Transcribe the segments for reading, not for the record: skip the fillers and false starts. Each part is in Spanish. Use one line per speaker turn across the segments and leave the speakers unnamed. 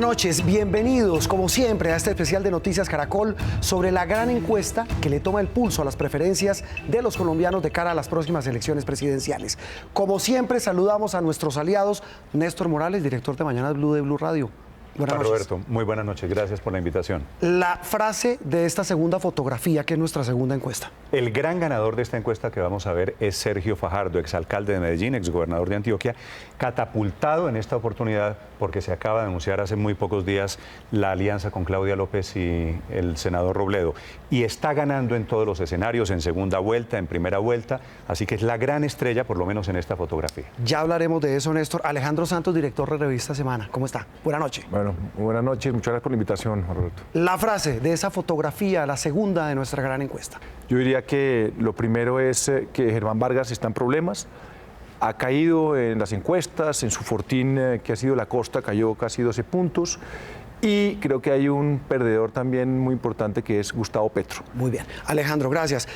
noches, bienvenidos como siempre a este especial de Noticias Caracol sobre la gran encuesta que le toma el pulso a las preferencias de los colombianos de cara a las próximas elecciones presidenciales. Como siempre saludamos a nuestros aliados, Néstor Morales, director de Mañanas Blue de Blue Radio. Buenas noches.
Roberto, muy buenas noches, gracias por la invitación.
La frase de esta segunda fotografía, que es nuestra segunda encuesta.
El gran ganador de esta encuesta que vamos a ver es Sergio Fajardo, exalcalde de Medellín, exgobernador de Antioquia, catapultado en esta oportunidad porque se acaba de anunciar hace muy pocos días la alianza con Claudia López y el senador Robledo. Y está ganando en todos los escenarios, en segunda vuelta, en primera vuelta, así que es la gran estrella, por lo menos en esta fotografía.
Ya hablaremos de eso, Néstor. Alejandro Santos, director de Revista Semana. ¿Cómo está? Buenas noches.
Bueno, buenas noches, muchas gracias por la invitación, Roberto.
La frase de esa fotografía, la segunda de nuestra gran encuesta.
Yo diría que lo primero es que Germán Vargas está en problemas, ha caído en las encuestas, en su fortín que ha sido la costa, cayó casi 12 puntos. Y creo que hay un perdedor también muy importante que es Gustavo Petro.
Muy bien. Alejandro, gracias.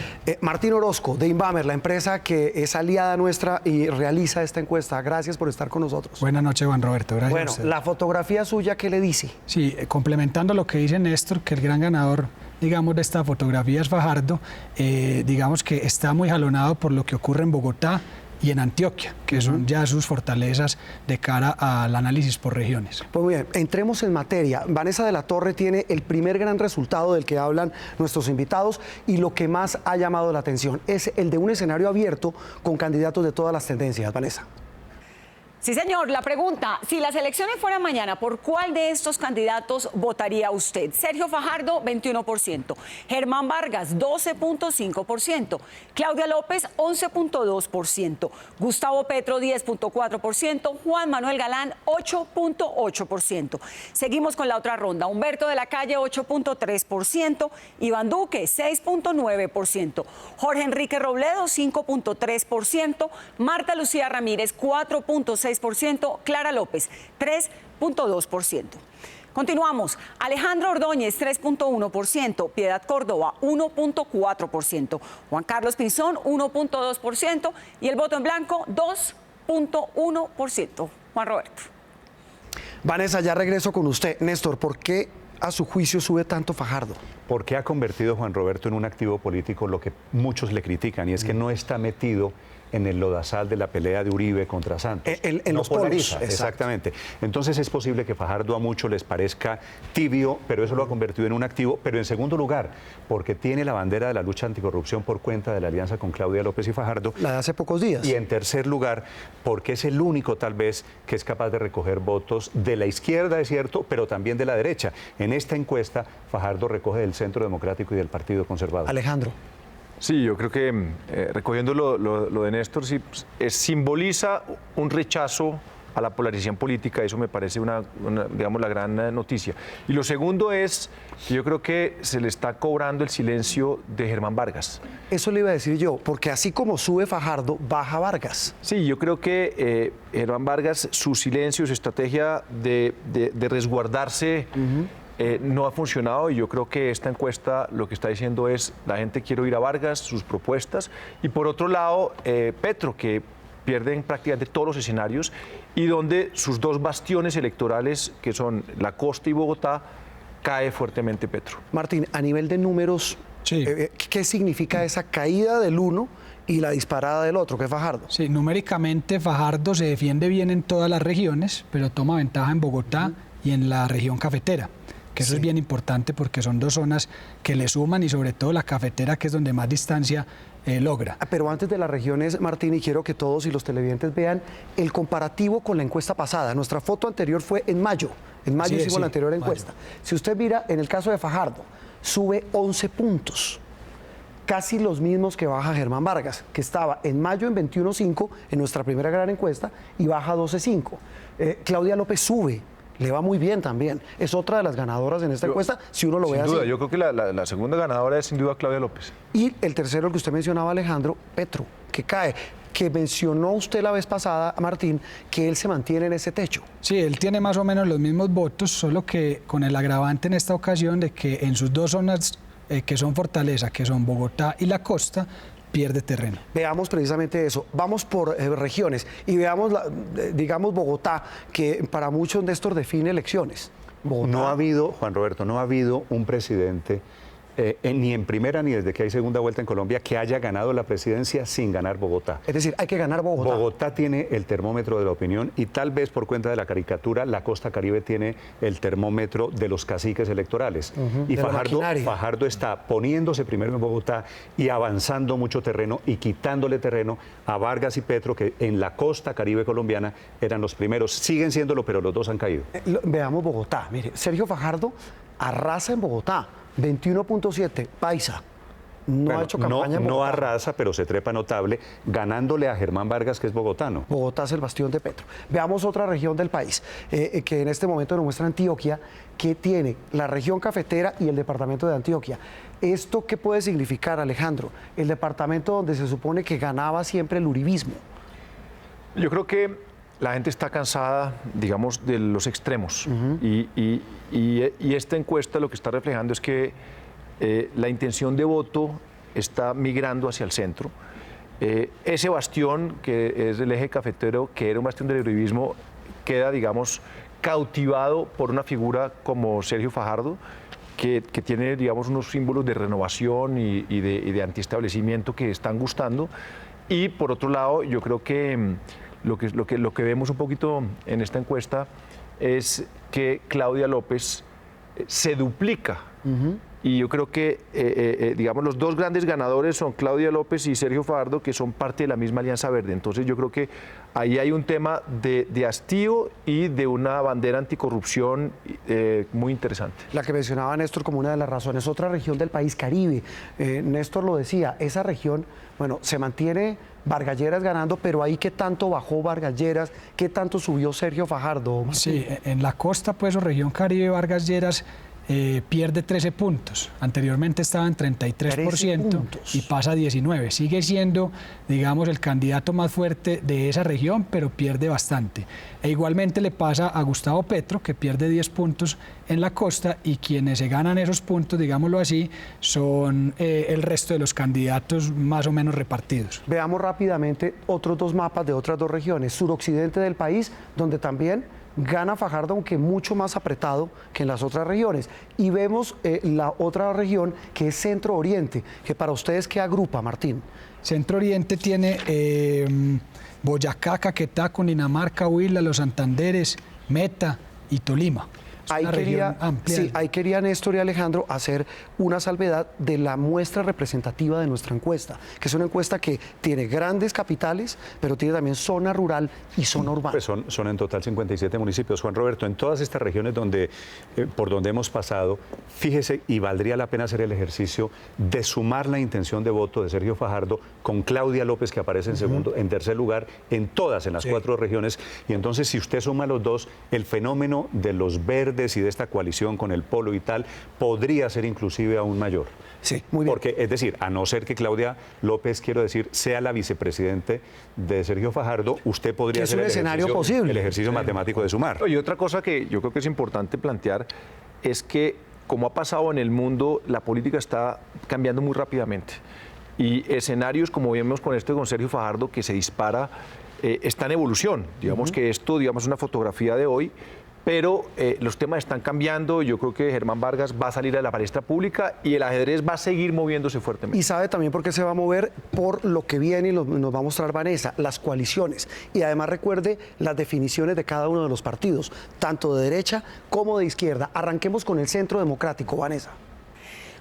Martín Orozco, de Invamer, la empresa que es aliada nuestra y realiza esta encuesta. Gracias por estar con nosotros.
Buenas noches, Juan Roberto. Gracias.
Bueno, la fotografía suya, ¿qué le dice?
Sí, complementando lo que dice Néstor, que el gran ganador, digamos, de esta fotografía es Fajardo, digamos que está muy jalonado por lo que ocurre en Bogotá y en Antioquia, que son ya sus fortalezas de cara al análisis por regiones.
Pues muy bien, entremos en materia. Vanessa de la Torre tiene el primer gran resultado del que hablan nuestros invitados y lo que más ha llamado la atención es el de un escenario abierto con candidatos de todas las tendencias. Vanessa.
Sí, señor. La pregunta, si las elecciones fueran mañana, ¿por cuál de estos candidatos votaría usted? Sergio Fajardo, 21%. Germán Vargas, 12.5%. Claudia López, 11.2%. Gustavo Petro, 10.4%. Juan Manuel Galán, 8.8%. Seguimos con la otra ronda. Humberto de la Calle, 8.3%. Iván Duque, 6.9%. Jorge Enrique Robledo, 5.3%. Marta Lucía Ramírez, 4.6%. Clara López, 3.2%. Continuamos. Alejandro Ordóñez, 3.1%. Piedad Córdoba, 1.4%. Juan Carlos Pinzón, 1.2%. Y el voto en blanco, 2.1%. Juan Roberto.
Vanessa, ya regreso con usted. Néstor, ¿por qué a su juicio sube tanto Fajardo?
Porque ha convertido Juan Roberto en un activo político lo que muchos le critican, y es que no está metido en el lodazal de la pelea de Uribe contra Santos.
En
no
los
polariza,
polos.
exactamente. Entonces es posible que Fajardo a muchos les parezca tibio, pero eso lo ha convertido en un activo. Pero en segundo lugar, porque tiene la bandera de la lucha anticorrupción por cuenta de la alianza con Claudia López y Fajardo.
La de hace pocos días.
Y en tercer lugar, porque es el único tal vez que es capaz de recoger votos de la izquierda, es cierto, pero también de la derecha. En esta encuesta, Fajardo recoge del Centro Democrático y del Partido Conservador.
Alejandro.
Sí, yo creo que recogiendo lo de Néstor, sí, simboliza un rechazo a la polarización política. Eso me parece digamos, la gran noticia. Y lo segundo es que yo creo que se le está cobrando el silencio de Germán Vargas.
Eso le iba a decir yo, porque así como sube Fajardo, baja Vargas.
Sí, yo creo que Germán Vargas, su silencio, su estrategia de resguardarse no ha funcionado, y yo creo que esta encuesta lo que está diciendo es: la gente quiere oír a Vargas, sus propuestas. Y por otro lado, Petro, que pierde en prácticamente todos los escenarios y donde sus dos bastiones electorales, que son la costa y Bogotá, cae fuertemente Petro.
Martín, a nivel de números,
Sí.
¿Qué significa esa caída del uno y la disparada del otro, que es Fajardo?
Sí, numéricamente Fajardo se defiende bien en todas las regiones, pero toma ventaja en Bogotá y en la región cafetera, que eso es bien importante porque son dos zonas que le suman, y sobre todo la cafetera, que es donde más distancia logra.
Pero antes de las regiones, Martín, y quiero que todos y los televidentes vean el comparativo con la encuesta pasada. Nuestra foto anterior fue en mayo. En mayo
Sí,
hicimos
sí,
la anterior encuesta. Si usted mira, en el caso de Fajardo, sube 11 puntos. Casi los mismos que baja Germán Vargas, que estaba en mayo en 21.5 en nuestra primera gran encuesta y baja 12.5. Claudia López sube. Le va muy bien también. Es otra de las ganadoras en esta encuesta, si uno lo ve así.
Sin duda, yo creo que la segunda ganadora es sin duda Claudia López.
Y el tercero, el que usted mencionaba, Alejandro, Petro, que cae, que mencionó usted la vez pasada, Martín, que él se mantiene en ese techo.
Sí, él tiene más o menos los mismos votos, solo que con el agravante en esta ocasión de que en sus dos zonas que son fortaleza, que son Bogotá y la costa, pierde terreno.
Veamos precisamente eso. Vamos por regiones y veamos, digamos, Bogotá, que para muchos, Néstor, define elecciones. Bogotá.
No ha habido, Juan Roberto, no ha habido un presidente, ni en primera ni desde que hay segunda vuelta en Colombia, que haya ganado la presidencia sin ganar Bogotá.
Es decir, hay que ganar Bogotá.
Bogotá tiene el termómetro de la opinión y tal vez por cuenta de la caricatura, la costa Caribe tiene el termómetro de los caciques electorales. Y
de la maquinaria.
Fajardo está poniéndose primero en Bogotá y avanzando mucho terreno y quitándole terreno a Vargas y Petro, que en la costa Caribe colombiana eran los primeros. Siguen siéndolo, pero los dos han caído.
Veamos Bogotá. Mire, Sergio Fajardo arrasa en Bogotá. 21.7, paisa. No
Bueno,
ha hecho campaña en
no
Bogotá.
arrasa, pero se trepa notable, ganándole a Germán Vargas, que es bogotano.
Bogotá es el bastión de Petro. Veamos otra región del país, que en este momento nos muestra Antioquia, que tiene la región cafetera y el departamento de Antioquia. ¿Esto qué puede significar, Alejandro? El departamento donde se supone que ganaba siempre el uribismo.
Yo creo que la gente está cansada, digamos, de los extremos. Y esta encuesta lo que está reflejando es que la intención de voto está migrando hacia el centro. Ese bastión, que es el eje cafetero, que era un bastión del uribismo, queda, digamos, cautivado por una figura como Sergio Fajardo, que tiene, digamos, unos símbolos de renovación y de antiestablecimiento que están gustando. Y por otro lado, yo creo que lo que vemos un poquito en esta encuesta es que Claudia López se duplica. Y yo creo que, digamos, los dos grandes ganadores son Claudia López y Sergio Fajardo, que son parte de la misma Alianza Verde. Entonces yo creo que ahí hay un tema de hastío y de una bandera anticorrupción muy interesante.
La que mencionaba Néstor como una de las razones. Otra región del país, Caribe. Néstor lo decía, esa región, bueno, se mantiene Vargas Lleras ganando, pero ahí qué tanto bajó Vargas Lleras, qué tanto subió Sergio Fajardo. Martín.
Sí, en la costa, pues, o región Caribe, Vargas Lleras pierde 13 puntos. Anteriormente estaba en 33% y pasa a 19%. Sigue siendo, digamos, el candidato más fuerte de esa región, pero pierde bastante. E igualmente le pasa a Gustavo Petro, que pierde 10 puntos en la costa, y quienes se ganan esos puntos, digámoslo así, son el resto de los candidatos más o menos repartidos.
Veamos rápidamente otros dos mapas de otras dos regiones. Suroccidente del país, donde también gana Fajardo, aunque mucho más apretado que en las otras regiones. Y vemos la otra región, que es Centro Oriente, que para ustedes, ¿qué agrupa, Martín?
Centro Oriente tiene Boyacá, Caquetá, Cundinamarca, Huila, Los Santanderes, Meta y Tolima.
Ahí quería Néstor y Alejandro hacer una salvedad de la muestra representativa de nuestra encuesta, que es una encuesta que tiene grandes capitales, pero tiene también zona rural y zona urbana.
Pues son en total 57 municipios. Juan Roberto, en todas estas regiones por donde hemos pasado, fíjese, y valdría la pena hacer el ejercicio de sumar la intención de voto de Sergio Fajardo con Claudia López, que aparece en tercer lugar, en las 4 regiones. Y entonces, si usted suma los dos, el fenómeno de los verdes y de esta coalición con el Polo y tal, podría ser inclusive aún mayor.
Sí, muy bien.
Porque, es decir, a no ser que Claudia López, quiero decir, sea la vicepresidente de Sergio Fajardo, usted podría hacer
un escenario posible.
El ejercicio matemático de sumar.
Y otra cosa que yo creo que es importante plantear es que, como ha pasado en el mundo, la política está cambiando muy rápidamente. Y escenarios, como vemos con Sergio Fajardo, que se dispara, está en evolución. Digamos que esto, digamos, es una fotografía de hoy, pero los temas están cambiando. Yo creo que Germán Vargas va a salir a la palestra pública y el ajedrez va a seguir moviéndose fuertemente.
Y sabe también por qué se va a mover, por lo que viene y nos va a mostrar Vanessa, las coaliciones. Y además recuerde las definiciones de cada uno de los partidos, tanto de derecha como de izquierda. Arranquemos con el Centro Democrático, Vanessa.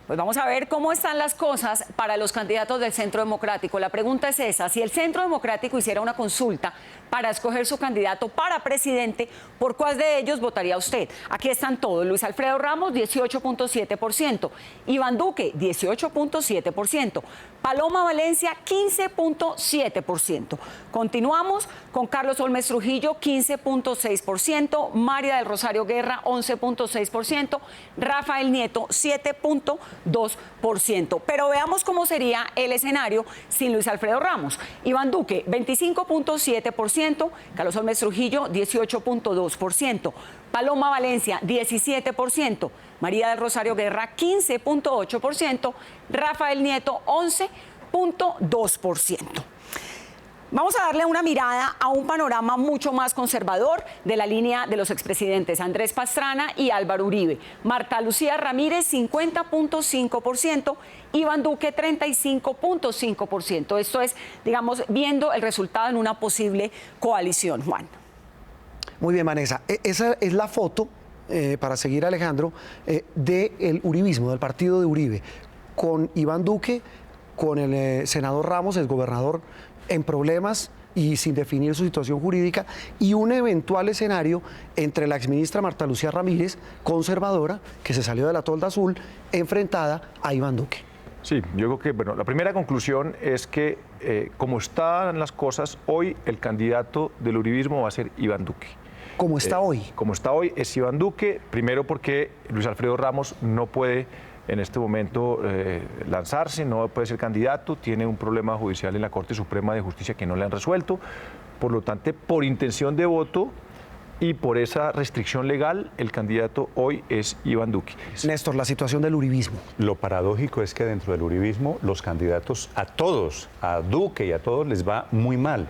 Pues vamos a ver cómo están las cosas para los candidatos del Centro Democrático. La pregunta es esa: si el Centro Democrático hiciera una consulta para escoger su candidato para presidente, ¿por cuál de ellos votaría usted? Aquí están todos: Luis Alfredo Ramos, 18.7%, Iván Duque, 18.7%, Paloma Valencia, 15.7%. Continuamos con Carlos Holmes Trujillo, 15.6%, María del Rosario Guerra, 11.6%, Rafael Nieto, 7.2%. Pero veamos cómo sería el escenario sin Luis Alfredo Ramos. Iván Duque, 25.7%, Carlos Holmes Trujillo, 18.2%, Paloma Valencia, 17%, María del Rosario Guerra, 15.8%, Rafael Nieto, 11.2%. Vamos a darle una mirada a un panorama mucho más conservador de la línea de los expresidentes Andrés Pastrana y Álvaro Uribe. Marta Lucía Ramírez, 50.5%, Iván Duque, 35.5%. Esto es, digamos, viendo el resultado en una posible coalición, Juan.
Muy bien, Vanessa. Esa es la foto, para seguir, Alejandro, del uribismo, del partido de Uribe, con Iván Duque, con el senador Ramos, el gobernador, en problemas y sin definir su situación jurídica, y un eventual escenario entre la exministra Marta Lucía Ramírez, conservadora, que se salió de la tolda azul, enfrentada a Iván Duque.
Sí, yo creo que, bueno, la primera conclusión es que, como están las cosas, hoy el candidato del uribismo va a ser Iván Duque.
Como está hoy.
Como está hoy es Iván Duque, primero porque Luis Alfredo Ramos no puede en este momento lanzarse, no puede ser candidato, tiene un problema judicial en la Corte Suprema de Justicia que no le han resuelto, por lo tanto, por intención de voto y por esa restricción legal, el candidato hoy es Iván Duque.
Néstor, la situación del uribismo.
Lo paradójico es que dentro del uribismo los candidatos, a todos, a Duque y a todos les va muy mal.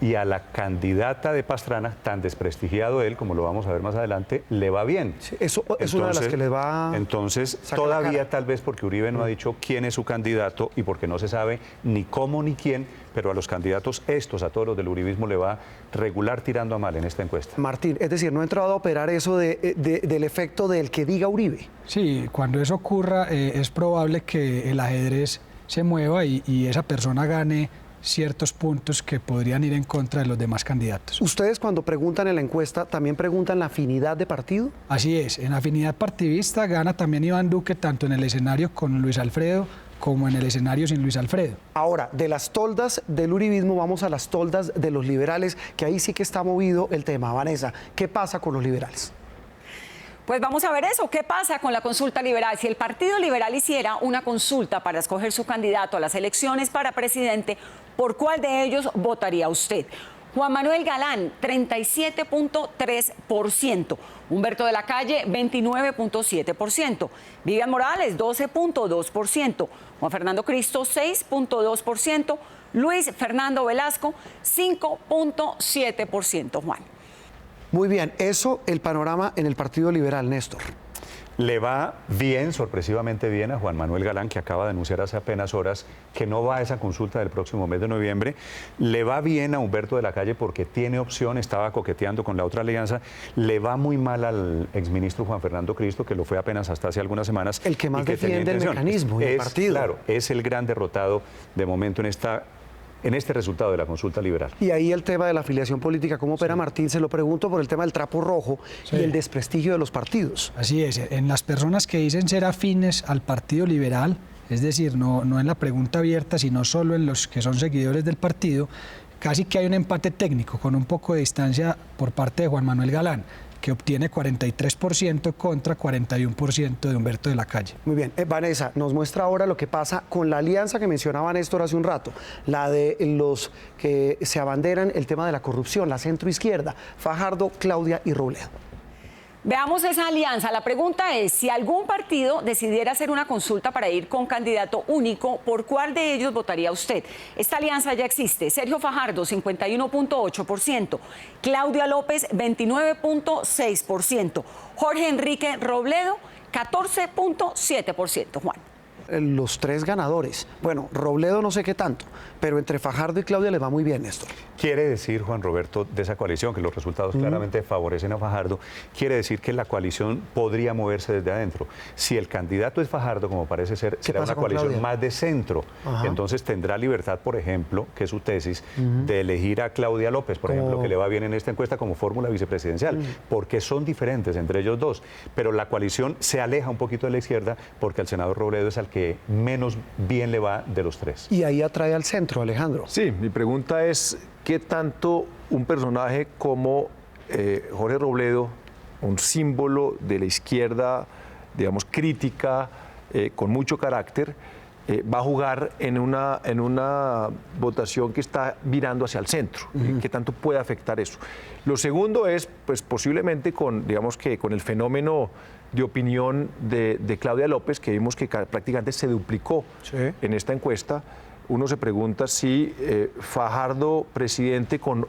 Y a la candidata de Pastrana, tan desprestigiado él, como lo vamos a ver más adelante, le va bien.
Sí, eso es una de las que les va.
Entonces, todavía tal vez porque Uribe no ha dicho quién es su candidato y porque no se sabe ni cómo ni quién, pero a los candidatos estos, a todos los del uribismo, le va regular tirando a mal en esta encuesta.
Martín, es decir, no ha entrado a operar eso del efecto del que diga Uribe.
Sí, cuando eso ocurra es probable que el ajedrez se mueva y esa persona gane ciertos puntos que podrían ir en contra de los demás candidatos.
¿Ustedes cuando preguntan en la encuesta también preguntan la afinidad de partido?
Así es, en afinidad partidista gana también Iván Duque tanto en el escenario con Luis Alfredo como en el escenario sin Luis Alfredo.
Ahora, de las toldas del uribismo vamos a las toldas de los liberales, que ahí sí que está movido el tema. Vanessa, ¿qué pasa con los liberales?
Pues vamos a ver eso. ¿Qué pasa con la consulta liberal? Si el Partido Liberal hiciera una consulta para escoger su candidato a las elecciones para presidente, ¿por cuál de ellos votaría usted? Juan Manuel Galán, 37.3%. Humberto de la Calle, 29.7%. Vivian Morales, 12.2%. Juan Fernando Cristo, 6.2%. Luis Fernando Velasco, 5.7%. Juan.
Muy bien, eso el panorama en el Partido Liberal, Néstor.
Le va bien, sorpresivamente bien, a Juan Manuel Galán, que acaba de anunciar hace apenas horas que no va a esa consulta del próximo mes de noviembre. Le va bien a Humberto de la Calle porque tiene opción, estaba coqueteando con la otra alianza. Le va muy mal al exministro Juan Fernando Cristo, que lo fue apenas hasta hace algunas semanas.
El que más defiende el mecanismo y el partido.
Claro, es el gran derrotado de momento en este resultado de la consulta liberal.
Y ahí el tema de la afiliación política, ¿cómo opera Martín? Se lo pregunto por el tema del trapo rojo y el desprestigio de los partidos.
Así es, en las personas que dicen ser afines al Partido Liberal, es decir, no en la pregunta abierta, sino solo en los que son seguidores del partido, casi que hay un empate técnico con un poco de distancia por parte de Juan Manuel Galán, que obtiene 43% contra 41% de Humberto de la Calle.
Muy bien. Vanessa, nos muestra ahora lo que pasa con la alianza que mencionaba Néstor hace un rato, la de los que se abanderan el tema de la corrupción, la centroizquierda, Fajardo, Claudia y Robledo.
Veamos esa alianza. La pregunta es, si algún partido decidiera hacer una consulta para ir con candidato único, ¿por cuál de ellos votaría usted? Esta alianza ya existe. Sergio Fajardo, 51.8%. Claudia López, 29.6%. Jorge Enrique Robledo, 14.7%. Juan.
Los tres ganadores. Bueno, Robledo no sé qué tanto, pero entre Fajardo y Claudia les va muy bien, Néstor.
Quiere decir, Juan Roberto, de esa coalición, que los resultados claramente favorecen a Fajardo, quiere decir que la coalición podría moverse desde adentro. Si el candidato es Fajardo, como parece ser, será una coalición
Claudia?
más de centro.
Ajá.
Entonces tendrá libertad, por ejemplo, que es su tesis, de elegir a Claudia López, por ejemplo, que le va bien en esta encuesta como fórmula vicepresidencial, porque son diferentes entre ellos dos. Pero la coalición se aleja un poquito de la izquierda porque al senador Robledo es al que menos bien le va de los tres.
Y ahí atrae al centro, Alejandro.
Sí, mi pregunta es, ¿qué tanto un personaje como Jorge Robledo, un símbolo de la izquierda, digamos, crítica, con mucho carácter, va a jugar en una votación que está virando hacia el centro? ¿Qué tanto puede afectar eso? Lo segundo es, pues, posiblemente con el fenómeno de opinión de Claudia López, que vimos que prácticamente se duplicó en esta encuesta, uno se pregunta si Fajardo presidente con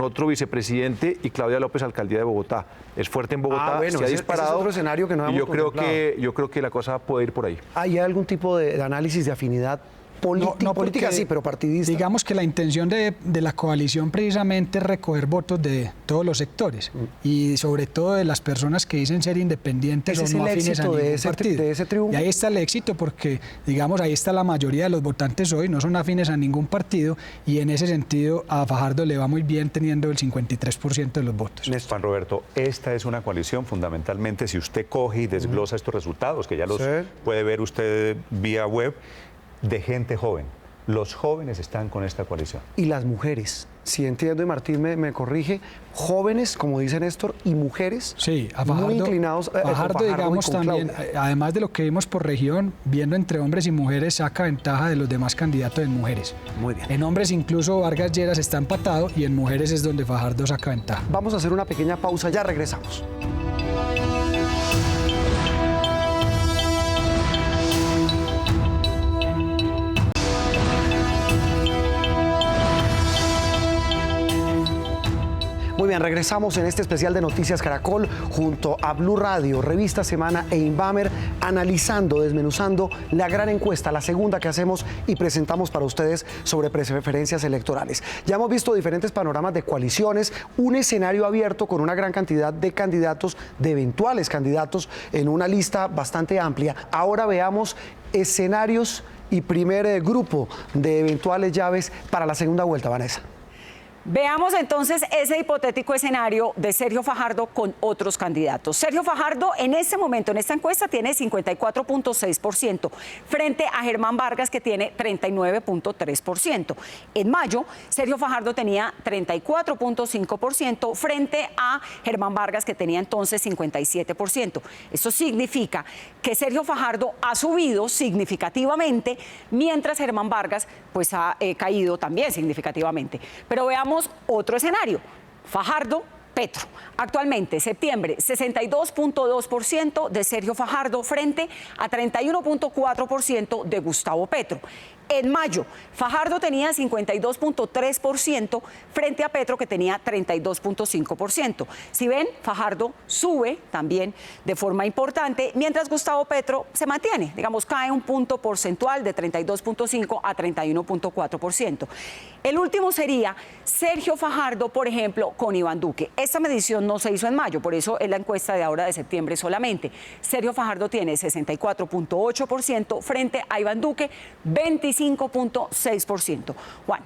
otro vicepresidente y Claudia López alcaldía de Bogotá. Es fuerte en Bogotá,
bueno,
se ha
ese
disparado.
es otro escenario que no hemos contemplado.
Yo creo que la cosa puede ir por ahí.
¿Hay algún tipo de análisis de afinidad política? Política
porque
sí, pero partidista.
Digamos que la intención de la coalición precisamente es recoger votos de todos los sectores y sobre todo de las personas que dicen ser independientes
Ese
o no
es el
afines a
éxito
ningún
de
partido.
ese triunfo.
Y ahí está el éxito porque, digamos, ahí está la mayoría de los votantes hoy, no son afines a ningún partido y en ese sentido a Fajardo le va muy bien teniendo el 53% de los votos.
Juan Roberto, esta es una coalición fundamentalmente, si usted coge y desglosa estos resultados, que ya los puede ver usted vía web, de gente joven. Los jóvenes están con esta coalición.
Y las mujeres, si entiendo y Martín me corrige, jóvenes, como dice Néstor, y mujeres
sí, a Fajardo,
muy inclinados a
Fajardo, digamos, también, además de lo que vimos por región, viendo entre hombres y mujeres, saca ventaja de los demás candidatos en mujeres.
Muy bien.
En hombres incluso Vargas Lleras está empatado y en mujeres es donde Fajardo saca ventaja.
Vamos a hacer una pequeña pausa, ya regresamos. Muy bien, regresamos en este especial de Noticias Caracol junto a Blue Radio, Revista Semana e Invamer, analizando, desmenuzando la gran encuesta, la segunda que hacemos y presentamos para ustedes sobre preferencias electorales. Ya hemos visto diferentes panoramas de coaliciones, un escenario abierto con una gran cantidad de candidatos, de eventuales candidatos en una lista bastante amplia. Ahora veamos escenarios y primer grupo de eventuales llaves para la segunda vuelta, Vanessa.
Veamos entonces ese hipotético escenario de Sergio Fajardo con otros candidatos. Sergio Fajardo en este momento, en esta encuesta, tiene 54.6% frente a Germán Vargas, que tiene 39.3%. En mayo, Sergio Fajardo tenía 34.5% frente a Germán Vargas, que tenía entonces 57%. Eso significa que Sergio Fajardo ha subido significativamente, mientras Germán Vargas pues ha caído también significativamente. Pero veamos otro escenario, Fajardo, Petro. Actualmente, septiembre, 62.2% de Sergio Fajardo frente a 31.4% de Gustavo Petro. En mayo, Fajardo tenía 52.3% frente a Petro, que tenía 32.5%. Si ven, Fajardo sube también de forma importante, mientras Gustavo Petro se mantiene, digamos, cae un punto porcentual de 32.5 a 31.4%. El último sería Sergio Fajardo, por ejemplo, con Iván Duque. Esta medición no se hizo en mayo, por eso es la encuesta de ahora de septiembre solamente. Sergio Fajardo tiene 64.8% frente a Iván Duque, 25.6%. Juan.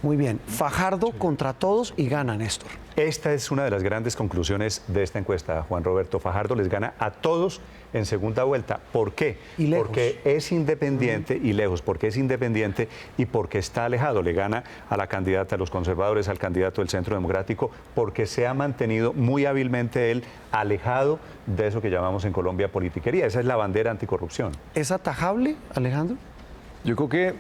Muy bien, Fajardo contra todos y gana, Néstor.
Esta es una de las grandes conclusiones de esta encuesta, Juan Roberto. Fajardo les gana a todos en segunda vuelta. ¿Por qué?
Y lejos.
Porque es independiente y lejos, porque es independiente y porque está alejado. Le gana a la candidata de los conservadores, al candidato del Centro Democrático, porque se ha mantenido muy hábilmente él alejado de eso que llamamos en Colombia politiquería. Esa es la bandera anticorrupción.
¿Es atajable, Alejandro?
Yo creo que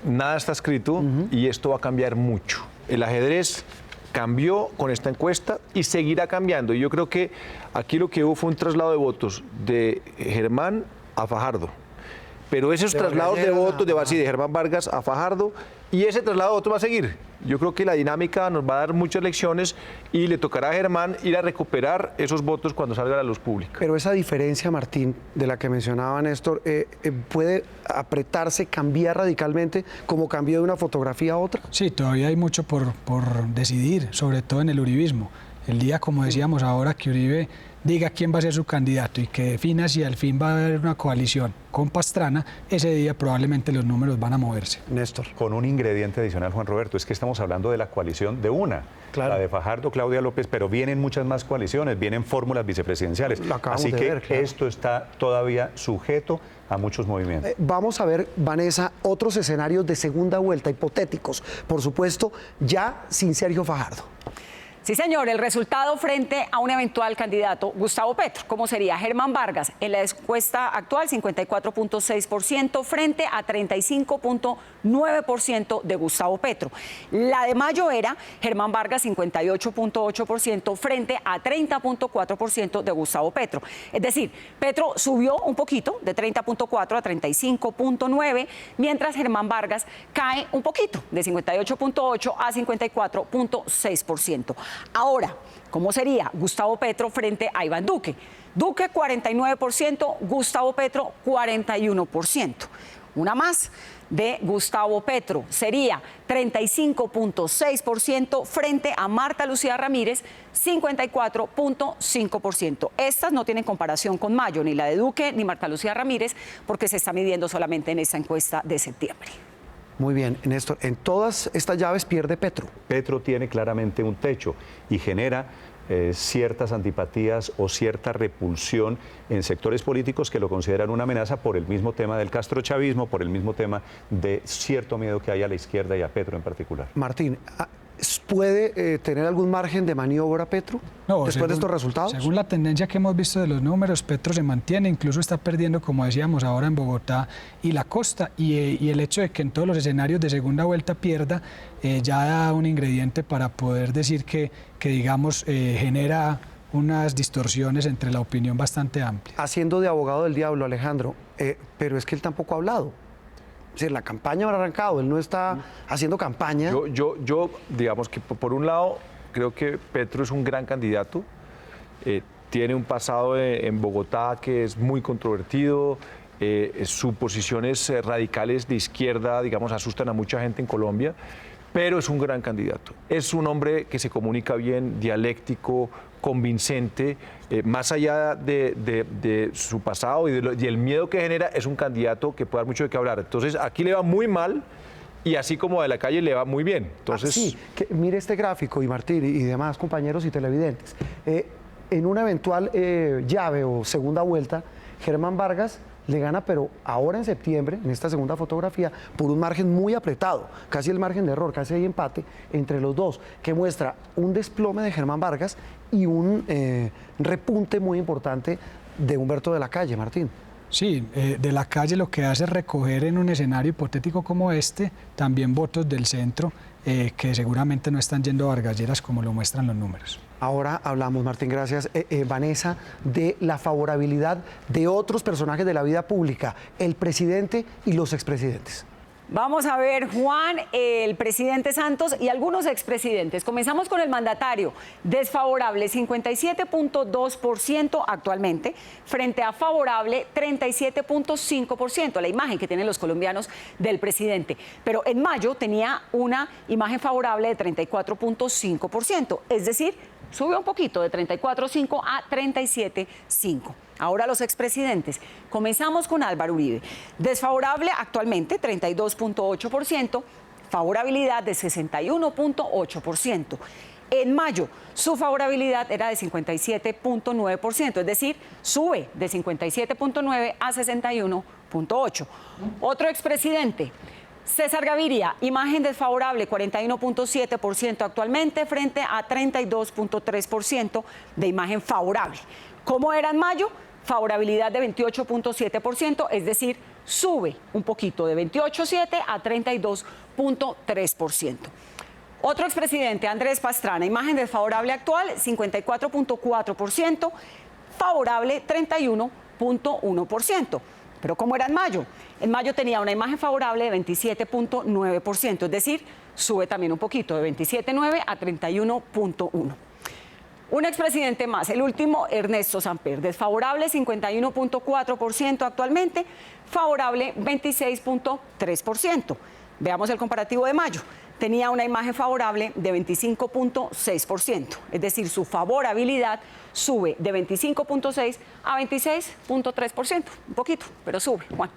nada está escrito y esto va a cambiar mucho. El ajedrez cambió con esta encuesta y seguirá cambiando. Y yo creo que aquí lo que hubo fue un traslado de votos de Germán a Fajardo. Pero esos traslados de votos de Germán Vargas a Fajardo, y ese traslado de votos va a seguir. Yo creo que la dinámica nos va a dar muchas lecciones y le tocará a Germán ir a recuperar esos votos cuando salga a la luz pública.
Pero esa diferencia, Martín, de la que mencionaba Néstor, ¿puede apretarse, cambiar radicalmente como cambió de una fotografía a otra?
Sí, todavía hay mucho por decidir, sobre todo en el uribismo. El día, como decíamos ahora, que Uribe diga quién va a ser su candidato y que defina si al fin va a haber una coalición con Pastrana, ese día probablemente los números van a moverse.
Néstor.
Con un ingrediente adicional, Juan Roberto, es que estamos hablando de la coalición de una,
claro,
la de Fajardo, Claudia López, pero vienen muchas más coaliciones, vienen fórmulas vicepresidenciales. Así que ver, claro, esto está todavía sujeto a muchos movimientos.
Vamos a ver, Vanessa, otros escenarios de segunda vuelta, hipotéticos, por supuesto, ya sin Sergio Fajardo.
Sí, señor, el resultado frente a un eventual candidato, Gustavo Petro. ¿Cómo sería? Germán Vargas, en la encuesta actual, 54.6% frente a 35.9% de Gustavo Petro. La de mayo era Germán Vargas, 58.8% frente a 30.4% de Gustavo Petro. Es decir, Petro subió un poquito, de 30.4 a 35.9, mientras Germán Vargas cae un poquito, de 58.8 a 54.6%. Ahora, ¿cómo sería Gustavo Petro frente a Iván Duque? Duque 49%, Gustavo Petro 41%. Una más de Gustavo Petro sería 35.6% frente a Marta Lucía Ramírez 54.5%. Estas no tienen comparación con mayo, ni la de Duque ni Marta Lucía Ramírez, porque se está midiendo solamente en esta encuesta de septiembre.
Muy bien, Néstor, en todas estas llaves pierde Petro.
Petro tiene claramente un techo y genera ciertas antipatías o cierta repulsión en sectores políticos que lo consideran una amenaza por el mismo tema del castrochavismo, por el mismo tema de cierto miedo que hay a la izquierda y a Petro en particular.
Martín, ¿puede tener algún margen de maniobra Petro después de estos resultados?
Según la tendencia que hemos visto de los números, Petro se mantiene, incluso está perdiendo, como decíamos ahora, en Bogotá y la costa, y el hecho de que en todos los escenarios de segunda vuelta pierda ya da un ingrediente para poder decir que digamos, genera unas distorsiones entre la opinión bastante amplia.
Haciendo de abogado del diablo, Alejandro, pero es que él tampoco ha hablado. Es decir, la campaña no ha arrancado, él no está haciendo campaña.
Yo, digamos que por un lado, creo que Petro es un gran candidato, tiene un pasado en Bogotá que es muy controvertido, sus posiciones radicales de izquierda, digamos, asustan a mucha gente en Colombia, pero es un gran candidato. Es un hombre que se comunica bien, dialéctico, convincente, más allá de su pasado y el miedo que genera, es un candidato que puede dar mucho de qué hablar. Entonces, aquí le va muy mal y así como de la calle le va muy bien. Entonces,
sí, mire este gráfico, y Martín y demás compañeros y televidentes. En una eventual llave o segunda vuelta, Germán Vargas le gana, pero ahora en septiembre, en esta segunda fotografía, por un margen muy apretado, casi el margen de error, casi hay empate entre los dos, que muestra un desplome de Germán Vargas y un repunte muy importante de Humberto de la Calle, Martín.
Sí, de la Calle lo que hace es recoger en un escenario hipotético como este también votos del centro que seguramente no están yendo a Vargas Lleras como lo muestran los números.
Ahora hablamos, Martín, gracias, Vanessa, de la favorabilidad de otros personajes de la vida pública, el presidente y los expresidentes.
Vamos a ver, Juan, el presidente Santos y algunos expresidentes. Comenzamos con el mandatario. Desfavorable, 57.2% actualmente, frente a favorable, 37.5%, la imagen que tienen los colombianos del presidente. Pero en mayo tenía una imagen favorable de 34.5%, es decir, sube un poquito, de 34.5 a 37.5. Ahora los expresidentes. Comenzamos con Álvaro Uribe. Desfavorable actualmente, 32.8%, favorabilidad de 61.8%. En mayo, su favorabilidad era de 57.9%, es decir, sube de 57.9 a 61.8. Otro expresidente, César Gaviria, imagen desfavorable, 41.7% actualmente frente a 32.3% de imagen favorable. ¿Cómo era en mayo? Favorabilidad de 28.7%, es decir, sube un poquito de 28.7 a 32.3%. Otro expresidente, Andrés Pastrana, imagen desfavorable actual, 54.4%, favorable 31.1%. Pero ¿cómo era en mayo? En mayo tenía una imagen favorable de 27.9%, es decir, sube también un poquito, de 27.9 a 31.1%. Un expresidente más, el último, Ernesto Samper, desfavorable 51.4% actualmente, favorable 26.3%. Veamos el comparativo de mayo. Tenía una imagen favorable de 25.6%, es decir, su favorabilidad sube de 25.6 a 26.3%, un poquito, pero sube, Juan.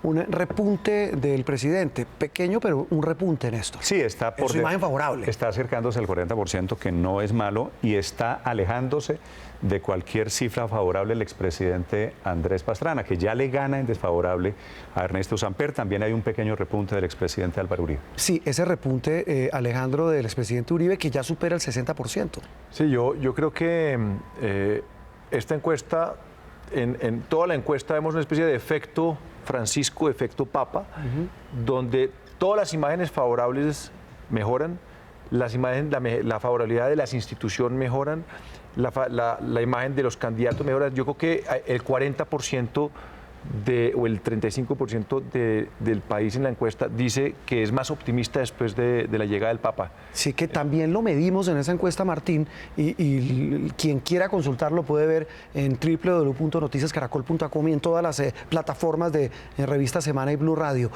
un repunte del presidente, pequeño, pero un repunte, Néstor.
Sí, está
por su imagen favorable.
Está acercándose al 40%, que no es malo, y está alejándose de cualquier cifra favorable el expresidente Andrés Pastrana, que ya le gana en desfavorable a Ernesto Samper. También hay un pequeño repunte del expresidente Álvaro Uribe.
Sí, ese repunte, Alejandro, del expresidente Uribe, que ya supera el 60%.
Sí, yo creo que esta encuesta, en toda la encuesta vemos una especie de efecto Francisco, efecto Papa, donde todas las imágenes favorables mejoran, las imágenes, la favorabilidad de las instituciones mejoran, la imagen de los candidatos mejora. Yo creo que el 40% o el 35% del país en la encuesta dice que es más optimista después de la llegada del Papa.
Sí, que también lo medimos en esa encuesta, Martín, y quien quiera consultarlo puede ver en www.noticiascaracol.com y en todas las plataformas de Revista Semana y Blue Radio,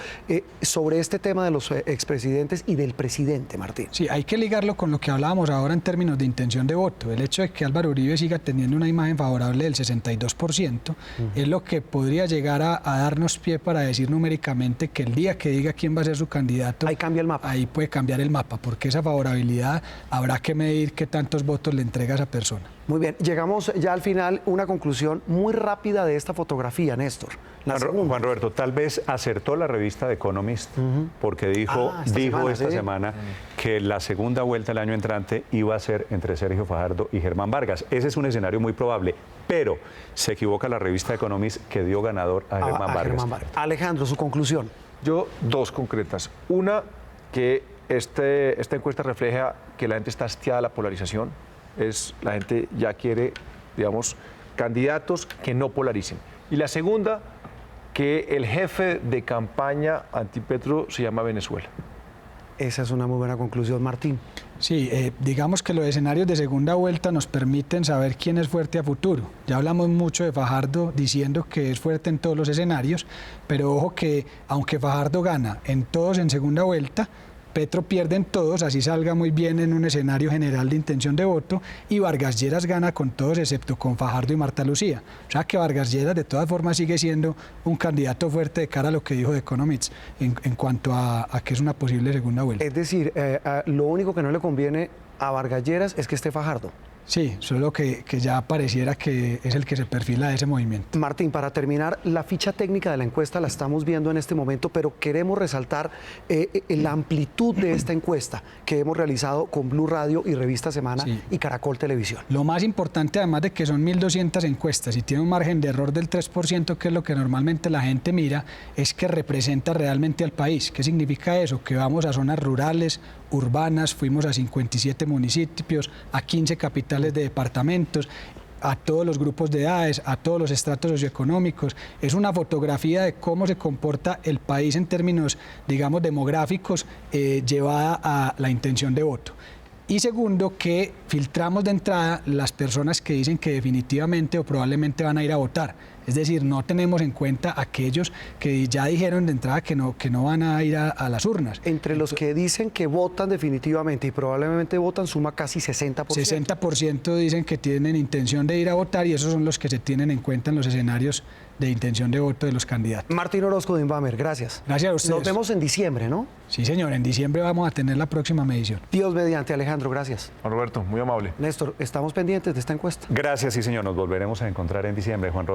sobre este tema de los expresidentes y del presidente, Martín.
Sí, hay que ligarlo con lo que hablábamos ahora en términos de intención de voto. El hecho de que Álvaro Uribe siga teniendo una imagen favorable del 62% es lo que podría llegar a darnos pie para decir numéricamente que el día que diga quién va a ser su candidato,
ahí cambia el mapa.
Ahí puede cambiar el mapa, porque esa favorabilidad habrá que medir qué tantos votos le entrega a esa persona.
Muy bien, llegamos ya al final, una conclusión muy rápida de esta fotografía, Néstor.
Juan Roberto, tal vez acertó la revista The Economist, porque dijo esta semana que la segunda vuelta el año entrante iba a ser entre Sergio Fajardo y Germán Vargas. Ese es un escenario muy probable, pero se equivoca la revista The Economist, que dio ganador a Germán Vargas.
Alejandro, su conclusión.
Yo, dos concretas. Una, que esta encuesta refleja que la gente está hastiada de la polarización. La gente ya quiere, digamos, candidatos que no polaricen. Y la segunda, que el jefe de campaña antipetro se llama Venezuela.
Esa es una muy buena conclusión, Martín.
Sí, digamos que los escenarios de segunda vuelta nos permiten saber quién es fuerte a futuro. Ya hablamos mucho de Fajardo diciendo que es fuerte en todos los escenarios, pero ojo que aunque Fajardo gana en todos en segunda vuelta, Petro pierde en todos, así salga muy bien en un escenario general de intención de voto, y Vargas Lleras gana con todos excepto con Fajardo y Marta Lucía. O sea que Vargas Lleras de todas formas sigue siendo un candidato fuerte de cara a lo que dijo The Economist en cuanto a que es una posible segunda vuelta.
Es decir, lo único que no le conviene a Vargas Lleras es que esté Fajardo.
Sí, solo que ya pareciera que es el que se perfila de ese movimiento.
Martín, para terminar, la ficha técnica de la encuesta la estamos viendo en este momento, pero queremos resaltar la amplitud de esta encuesta que hemos realizado con Blue Radio y Revista Semana y Caracol Televisión.
Lo más importante, además de que son 1.200 encuestas y tiene un margen de error del 3%, que es lo que normalmente la gente mira, es que representa realmente al país. ¿Qué significa eso? Que vamos a zonas rurales, urbanas, fuimos a 57 municipios, a 15 capitales de departamentos, a todos los grupos de edades, a todos los estratos socioeconómicos. Es una fotografía de cómo se comporta el país en términos, digamos, demográficos, llevada a la intención de voto. Y segundo, que filtramos de entrada las personas que dicen que definitivamente o probablemente van a ir a votar. Es decir, no tenemos en cuenta aquellos que ya dijeron de entrada que no van a ir a las urnas.
Entre los que dicen que votan definitivamente y probablemente votan, suma casi 60%.
60% dicen que tienen intención de ir a votar, y esos son los que se tienen en cuenta en los escenarios de intención de voto de los candidatos.
Martín Orozco de Inbamer, gracias.
Gracias a ustedes.
Nos vemos en diciembre, ¿no?
Sí, señor, en diciembre vamos a tener la próxima medición.
Dios mediante, Alejandro, gracias.
Juan Roberto, muy amable.
Néstor, estamos pendientes de esta encuesta.
Gracias, sí, señor. Nos volveremos a encontrar en diciembre, Juan Roberto.